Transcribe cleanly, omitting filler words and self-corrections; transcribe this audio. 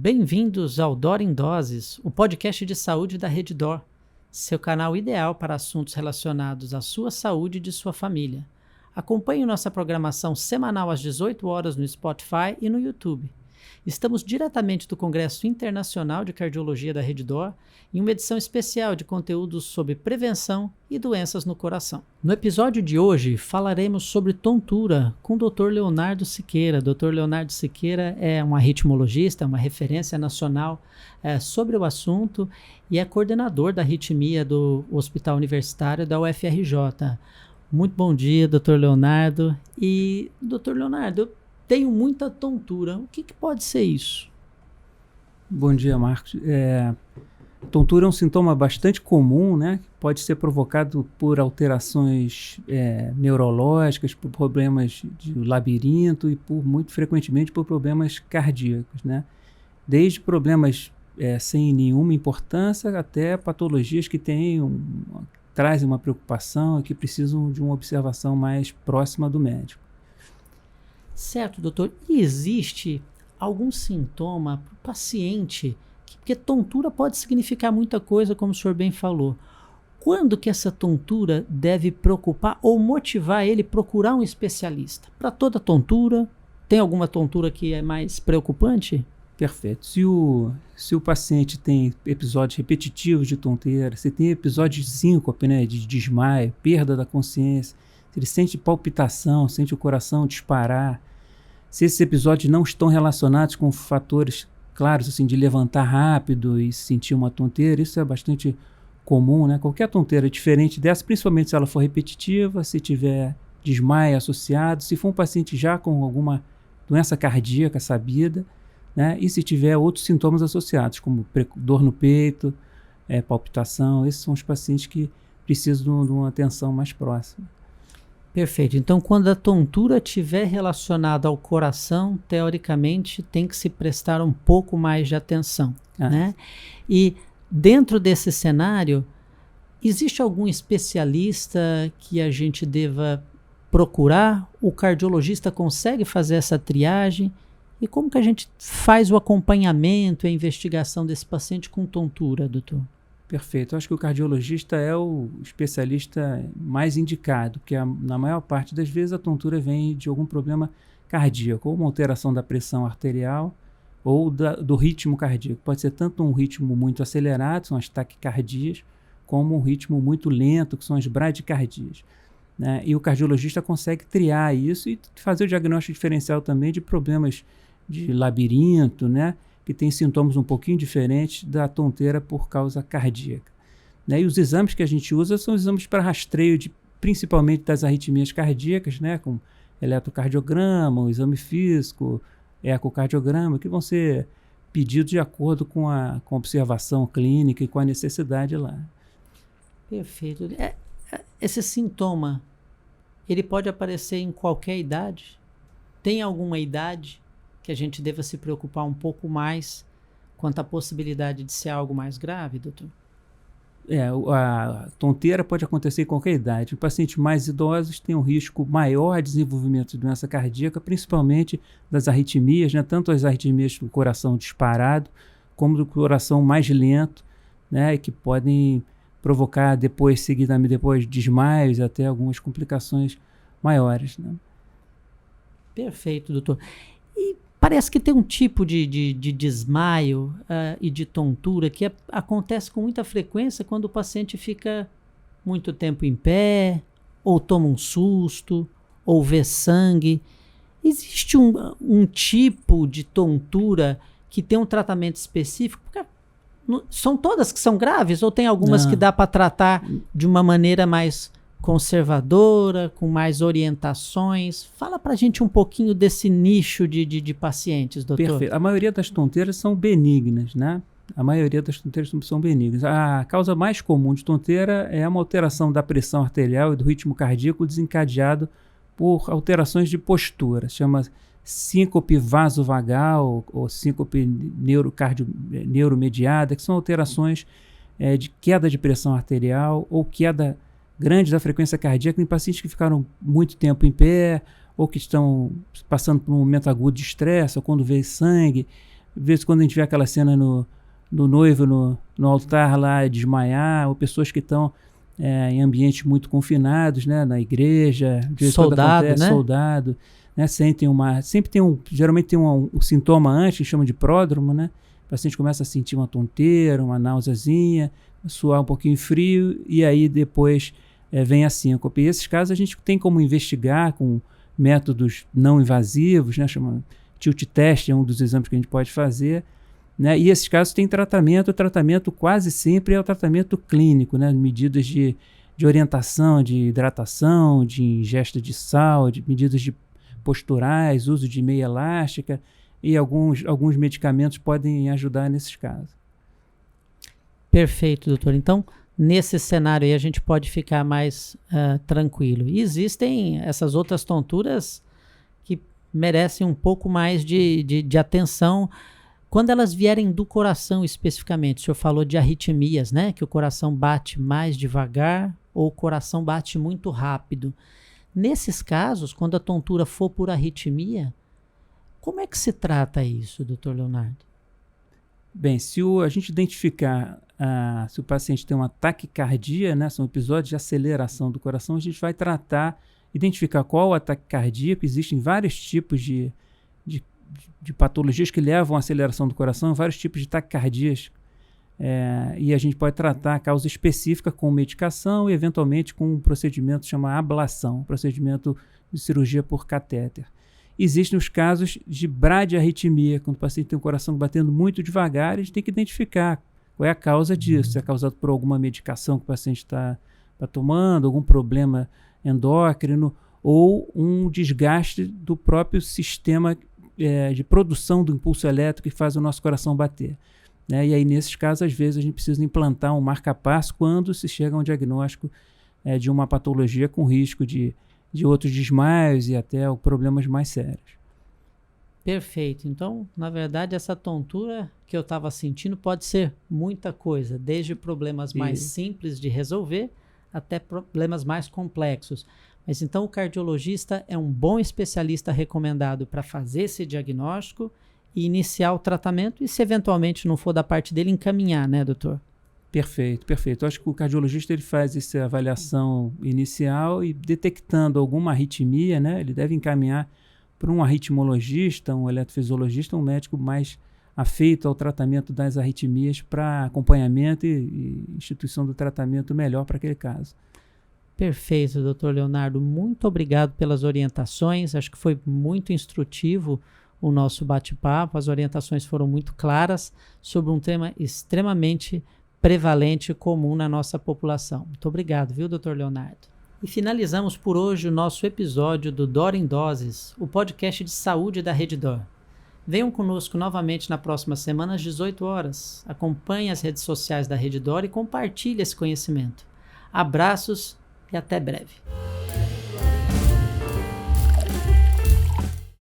Bem-vindos ao Dor em Doses, o podcast de saúde da Rede Dor, seu canal ideal para assuntos relacionados à sua saúde e de sua família. Acompanhe nossa programação semanal às 18 horas no Spotify e no YouTube. Estamos diretamente do Congresso Internacional de Cardiologia da Rede Dor em uma edição especial de conteúdos sobre prevenção e doenças no coração. No episódio de hoje falaremos sobre tontura com o Dr. Leonardo Siqueira. Dr. Leonardo Siqueira é um arritmologista, uma referência nacional sobre o assunto e é coordenador da arritmia do Hospital Universitário da UFRJ. Muito bom dia, Dr. Leonardo. E, Dr. Leonardo, eu tenho muita tontura. O que pode ser isso? Bom dia, Marcos. Tontura é um sintoma bastante comum, né? Pode ser provocado por alterações neurológicas, por problemas de labirinto e muito frequentemente por problemas cardíacos, né? Desde problemas sem nenhuma importância até patologias que trazem uma preocupação e que precisam de uma observação mais próxima do médico. Certo, doutor. E existe algum sintoma para o paciente? Porque tontura pode significar muita coisa, como o senhor bem falou. Quando que essa tontura deve preocupar ou motivar ele a procurar um especialista? Para toda tontura, tem alguma tontura que é mais preocupante? Perfeito. Se o paciente tem episódios repetitivos de tonteira, se tem episódios de síncope, né, de desmaio, perda da consciência, se ele sente palpitação, sente o coração disparar, se esses episódios não estão relacionados com fatores claros, assim, de levantar rápido e sentir uma tonteira, isso é bastante comum, né? Qualquer tonteira diferente dessa, principalmente se ela for repetitiva, se tiver desmaio associado, se for um paciente já com alguma doença cardíaca sabida, né? E se tiver outros sintomas associados, como dor no peito, palpitação, esses são os pacientes que precisam de uma atenção mais próxima. Perfeito. Então, quando a tontura estiver relacionada ao coração, teoricamente, tem que se prestar um pouco mais de atenção, né? E dentro desse cenário, existe algum especialista que a gente deva procurar? O cardiologista consegue fazer essa triagem? E como que a gente faz o acompanhamento e a investigação desse paciente com tontura, doutor? Perfeito. Eu acho que o cardiologista é o especialista mais indicado, porque na maior parte das vezes a tontura vem de algum problema cardíaco, ou uma alteração da pressão arterial ou do ritmo cardíaco. Pode ser tanto um ritmo muito acelerado, são as taquicardias, como um ritmo muito lento, que são as bradicardias, né? E o cardiologista consegue triar isso e fazer o diagnóstico diferencial também de problemas de labirinto, né? Que tem sintomas um pouquinho diferentes da tonteira por causa cardíaca, né? E os exames que a gente usa são exames para rastreio principalmente das arritmias cardíacas, né? Com eletrocardiograma, o exame físico, ecocardiograma, que vão ser pedidos de acordo com a observação clínica e com a necessidade lá. Perfeito. Esse sintoma, ele pode aparecer em qualquer idade? Tem alguma idade que a gente deva se preocupar um pouco mais quanto à possibilidade de ser algo mais grave, doutor? A tonteira pode acontecer em qualquer idade. Os pacientes mais idosos têm um risco maior de desenvolvimento de doença cardíaca, principalmente das arritmias, né? Tanto as arritmias do coração disparado, como do coração mais lento, né? Que podem provocar seguidamente depois desmaios, até algumas complicações maiores, né? Perfeito, doutor. E parece que tem um tipo de desmaio e de tontura que acontece com muita frequência quando o paciente fica muito tempo em pé, ou toma um susto, ou vê sangue. Existe um tipo de tontura que tem um tratamento específico? Porque são todas que são graves ou tem algumas que dá para tratar de uma maneira mais conservadora, com mais orientações? Fala pra gente um pouquinho desse nicho de pacientes, doutor. Perfeito. A maioria das tonteiras são benignas, né? A maioria das tonteiras são benignas. A causa mais comum de tonteira é uma alteração da pressão arterial e do ritmo cardíaco desencadeado por alterações de postura. Chama síncope vasovagal ou síncope neuromediada, que são alterações de queda de pressão arterial ou queda grande da frequência cardíaca em pacientes que ficaram muito tempo em pé ou que estão passando por um momento agudo de estresse ou quando vê sangue, Às vezes, quando a gente vê aquela cena no noivo no altar lá desmaiar, ou pessoas que estão em ambientes muito confinados, né, na igreja, soldado, né? Soldado, né, geralmente tem um sintoma antes, que chama de pródromo, né? O paciente começa a sentir uma tonteira, uma náuseazinha, suar um pouquinho frio, e aí depois vem a síncope. E esses casos a gente tem como investigar com métodos não invasivos, né, chama tilt test, é um dos exames que a gente pode fazer, né? E esses casos têm tratamento. O tratamento quase sempre é o tratamento clínico, né? Medidas de orientação, de hidratação, de ingesta de sal, de medidas posturais, uso de meia elástica, e alguns medicamentos podem ajudar nesses casos. Perfeito, doutor. Então, nesse cenário aí a gente pode ficar mais tranquilo. E existem essas outras tonturas que merecem um pouco mais de atenção quando elas vierem do coração especificamente. O senhor falou de arritmias, né? Que o coração bate mais devagar ou o coração bate muito rápido. Nesses casos, quando a tontura for por arritmia, como é que se trata isso, doutor Leonardo? Bem, se a gente identificar se o paciente tem uma taquicardia, né, são episódios de aceleração do coração, a gente vai identificar qual o ataque cardíaco. Existem vários tipos de patologias que levam à aceleração do coração, vários tipos de taquicardias, e a gente pode tratar a causa específica com medicação e eventualmente com um procedimento chamado ablação, procedimento de cirurgia por catéter. Existem os casos de bradiarritmia, quando o paciente tem o coração batendo muito devagar, a gente tem que identificar qual é a causa disso, se é causado por alguma medicação que o paciente está tomando, algum problema endócrino ou um desgaste do próprio sistema de produção do impulso elétrico que faz o nosso coração bater, né? E aí, nesses casos, às vezes, a gente precisa implantar um marca-passo quando se chega a um diagnóstico de uma patologia com risco de outros desmaios e até problemas mais sérios. Perfeito. Então, na verdade, essa tontura que eu estava sentindo pode ser muita coisa, desde problemas mais simples de resolver até problemas mais complexos. Mas então o cardiologista é um bom especialista recomendado para fazer esse diagnóstico e iniciar o tratamento e, se eventualmente não for da parte dele, encaminhar, né, doutor? Perfeito, perfeito. Eu acho que o cardiologista ele faz essa avaliação inicial e, detectando alguma arritmia, né, ele deve encaminhar para um arritmologista, um eletrofisiologista, um médico mais afeito ao tratamento das arritmias para acompanhamento e instituição do tratamento melhor para aquele caso. Perfeito, doutor Leonardo. Muito obrigado pelas orientações. Acho que foi muito instrutivo o nosso bate-papo. As orientações foram muito claras sobre um tema extremamente prevalente e comum na nossa população. Muito obrigado, viu, doutor Leonardo? E finalizamos por hoje o nosso episódio do Dor em Doses, o podcast de saúde da Rede Dor. Venham conosco novamente na próxima semana às 18 horas. Acompanhe as redes sociais da Rede Dor e compartilhe esse conhecimento. Abraços e até breve.